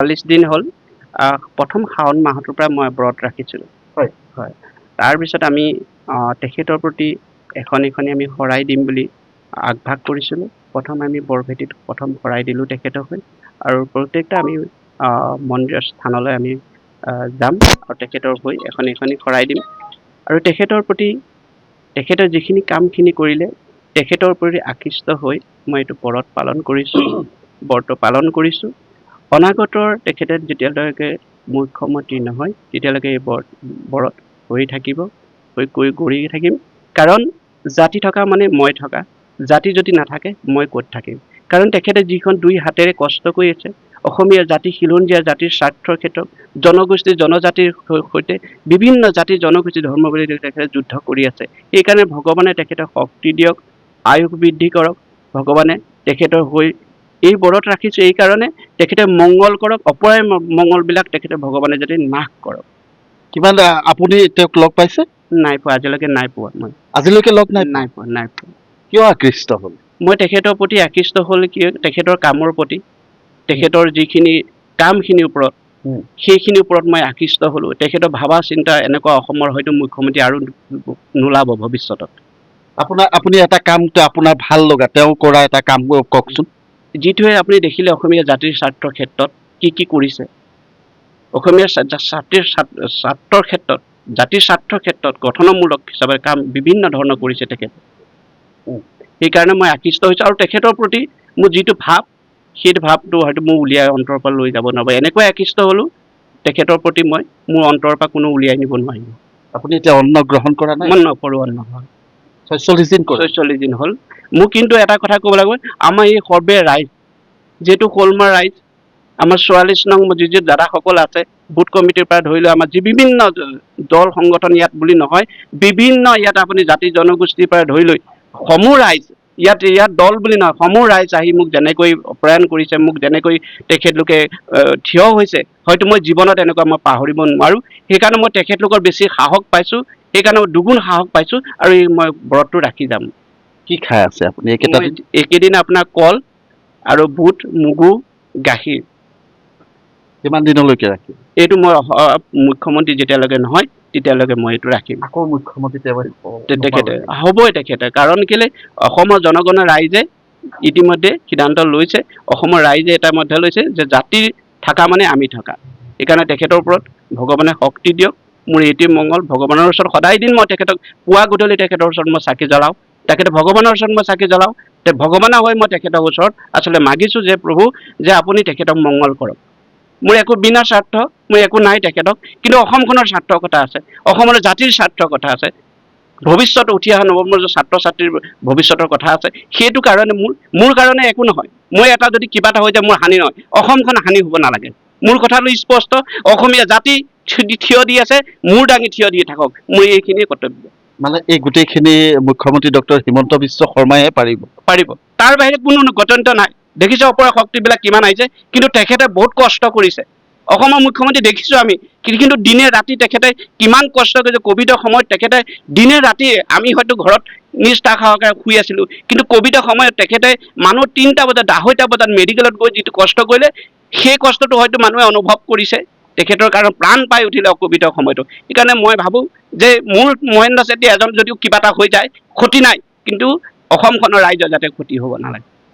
40 দিন হ'ল প্ৰথম শাওণ মাহটোৰ পৰা মই ব্ৰত ৰাখিছিলোঁ। হয়। হয়। তাৰপিছত আমি তেখেতৰ প্ৰতি এখন আমি শৰাই দিম বুলি আগভাগ কৰিছিলোঁ। প্ৰথম আমি বৰভেটিত প্ৰথম শৰাই দিলোঁ তেখেতক আৰু প্ৰত্যেকটা আমি মন্দিৰৰ স্থানলৈ আমি যাম আৰু তেখেতৰ হৈ এখন শৰাই দিম আৰু তেখেতৰ প্ৰতি তেখেতে যিখিনি কামখিনি কৰিলে তেখেতৰ প্ৰতি আকৃষ্ট হৈ মই এইটো ব্ৰত পালন কৰিছোঁ। অনাগতৰ তেখেতে যেতিয়ালৈকে মুখ্যমন্ত্ৰী নহয় তেতিয়ালৈকে এই ব্ৰত হৈ কৰি থাকিম। কাৰণ জাতি থকা মানে মই থকা, জাতি যদি নাথাকে মই ক'ত থাকিম। কাৰণ তেখেতে যিখন 2 হাতেৰে কষ্ট কৰি আছে অসমীয়া জাতি খিলঞ্জীয়া জাতিৰ স্বাৰ্থৰ ক্ষেত্ৰত জনগোষ্ঠী জনজাতিৰ সৈতে বিভিন্ন জাতি জনগোষ্ঠী ধৰ্ম বুলি তেখেতে যুদ্ধ কৰি আছে। সেইকাৰণে ভগৱানে তেখেতক শক্তি দিয়ক, আয়ুস বৃদ্ধি কৰক। ভগৱানে তেখেতৰ হৈ এই ব্ৰত ৰাখিছোঁ এই কাৰণে তেখেতে মংগল কৰক, অপৰাই মংগলবিলাক তেখেতে ভগৱানে যাতে নাশ কৰক। কিমান আপুনি তেওঁক লগ পাইছে? নাই পোৱা, আজিলৈকে নাই পোৱা মই। আজিলৈকে লগ নাই পোৱা। কিয় আকৃষ্ট হ'ল? মই তেখেতৰ প্ৰতি আকৃষ্ট হ'ল কি তেখেতৰ কামৰ প্ৰতি, তেখেতৰ যিখিনি কামখিনিৰ ওপৰত সেইখিনিৰ ওপৰত মই আকৃষ্ট হ'লোঁ। তেখেতৰ ভাবা চিন্তা এনেকুৱা অসমৰ হয়তো মুখ্যমন্ত্ৰী আৰু নোলাব ভৱিষ্যতত। আপুনি এটা কাম আপোনাৰ ভাল লগা তেওঁ কৰা এটা কাম কওকচোন। যিটোৱে আপুনি দেখিলে অসমীয়া জাতিৰ স্বাৰ্থৰ ক্ষেত্ৰত কি কৰিছে। অসমীয়া স্বাৰ্থৰ ক্ষেত্ৰত জাতিৰ স্বাৰ্থৰ ক্ষেত্ৰত গঠনমূলক হিচাপে কাম বিভিন্ন ধৰণৰ কৰিছে তেখেতে। সেইকাৰণে মই আকৃষ্ট হৈছোঁ আৰু তেখেতৰ প্ৰতি মোৰ যিটো ভাৱ সেইটো ভাৱটো হয়তো মোৰ উলিয়াই অন্তৰৰ পৰা লৈ যাব নোৱাৰিব। এনেকৈ আকৃষ্ট হ'লোঁ তেখেতৰ প্ৰতি মই মোৰ অন্তৰৰ পৰা কোনো উলিয়াই নিব নোৱাৰিব। আপুনি এতিয়া অন্ন গ্ৰহণ কৰা নাই? মই নকৰোঁ অন্ন। 46 দিন হ'ল। মোক কিন্তু এটা কথা ক'ব লাগিব, আমাৰ এই সৰ্বে ৰাইজ যিহেতু শ'লমাৰ ৰাইজ, আমাৰ 44 নং যি দাদাসকল আছে বুথ কমিটিৰ পৰা ধৰি লৈ আমাৰ যি বিভিন্ন দল সংগঠন ইয়াত বুলি নহয়, বিভিন্ন ইয়াত আপুনি জাতি জনগোষ্ঠীৰ পৰা ধৰি লৈ সমূহ ৰাইজ ইয়াত দল বুলি নহয় সমূহ ৰাইজ আহি মোক যেনেকৈ প্ৰয়াণ কৰিছে, মোক যেনেকৈ তেখেতলোকে থিয় হৈছে, হয়তো মই জীৱনত এনেকুৱা মই পাহৰিব নোৱাৰোঁ। সেইকাৰণে মই তেখেতলোকৰ বেছি সাহস পাইছোঁ, সেইকাৰণে মই দুগুণ সাহস পাইছোঁ আৰু মই ব্ৰতটো ৰাখি যাম। কি খাই আছে আপুনি এইকেইদিন আপোনাৰ কল আৰু বুট, মগু, গাখীৰ। কিমান দিনলৈকে ৰাখিম? এইটো মই মুখ্যমন্ত্ৰী যেতিয়ালৈকে নহয় তেতিয়ালৈকে মই এইটো ৰাখিম। আকৌ মুখ্যমন্ত্ৰী তেখেতে হ'বই তেখেতে, কাৰণ কেলে অসমৰ জনগণৰ ৰাইজে ইতিমধ্যে সিদ্ধান্ত লৈছে, অসমৰ ৰাইজে এটা মধ্যে লৈছে যে জাতি থকা মানে আমি থকা। সেইকাৰণে তেখেতৰ ওপৰত ভগৱানে শক্তি দিয়ক। মোৰ এইটোৱে মংগল, ভগৱানৰ ওচৰত সদায় দিন মই তেখেতক পুৱা গধূলি তেখেতৰ ওচৰত মই চাকি জ্বলাওঁ, তেখেতে ভগৱানৰ ওচৰত মই চাকি জ্বলাওঁ। ভগৱানৰ হৈ মই তেখেতৰ ওচৰত আচলতে মাগিছোঁ যে প্ৰভু যে আপুনি তেখেতক মংগল কৰক। মোৰ একো বিনা স্বাৰ্থ, মোৰ একো নাই তেখেতক, কিন্তু অসমখনৰ স্বাৰ্থৰ কথা আছে, অসমৰ জাতিৰ স্বাৰ্থৰ কথা আছে, ভৱিষ্যত উঠি অহা নৱপ্ৰজন্মৰ ছাত্ৰ ছাত্ৰীৰ ভৱিষ্যতৰ কথা আছে। সেইটো কাৰণে মোৰ কাৰণে একো নহয়। মই এটা যদি কিবা এটা হৈ যায় মোৰ হানি নহয়, অসমখন হানি হ'ব নালাগে। মোৰ কথাটো স্পষ্ট, অসমীয়া জাতি থিয় দি আছে, মূৰ দাঙি থিয় দি থাকক, মোৰ এইখিনিয়ে কৰ্তব্য। মানে এই গোটেইখিনি মুখ্যমন্ত্ৰী ডক্টৰ হিমন্ত বিশ্ব শৰ্মাইহে পাৰিব। তাৰ বাহিৰে কোনো গত্যন্তৰ নাই। দেখিছে অপৰা শক্তিবিলাক কিমান আহিছে, কিন্তু তেখেতে বহুত কষ্ট কৰিছে। অসমৰ মুখ্যমন্ত্ৰী দেখিছোঁ আমি, কিন্তু দিনে ৰাতি তেখেতে কিমান কষ্ট কৰিছে। ক'ভিডৰ সময়ত তেখেতে দিনে ৰাতি আমি হয়তো ঘৰত নিষ্ঠা সহকাৰে শুই আছিলোঁ, কিন্তু ক'ভিডৰ সময়ত তেখেতে মানুহ 3টা বজাত 2:30 বজাত মেডিকেলত গৈ যিটো কষ্ট কৰিলে, সেই কষ্টটো হয়তো মানুহে অনুভৱ কৰিছে। তেখেতৰ কাৰণে প্ৰাণ পাই উঠিলে ক'ভিডৰ সময়তো। সেইকাৰণে মই ভাবোঁ যে মোৰ মহেন্দ্ৰ চেতিয়া এজন যদিও কিবা এটা হৈ যায় ক্ষতি নাই, কিন্তু অসমখনৰ ৰাইজৰ যাতে ক্ষতি হ'ব নালাগে।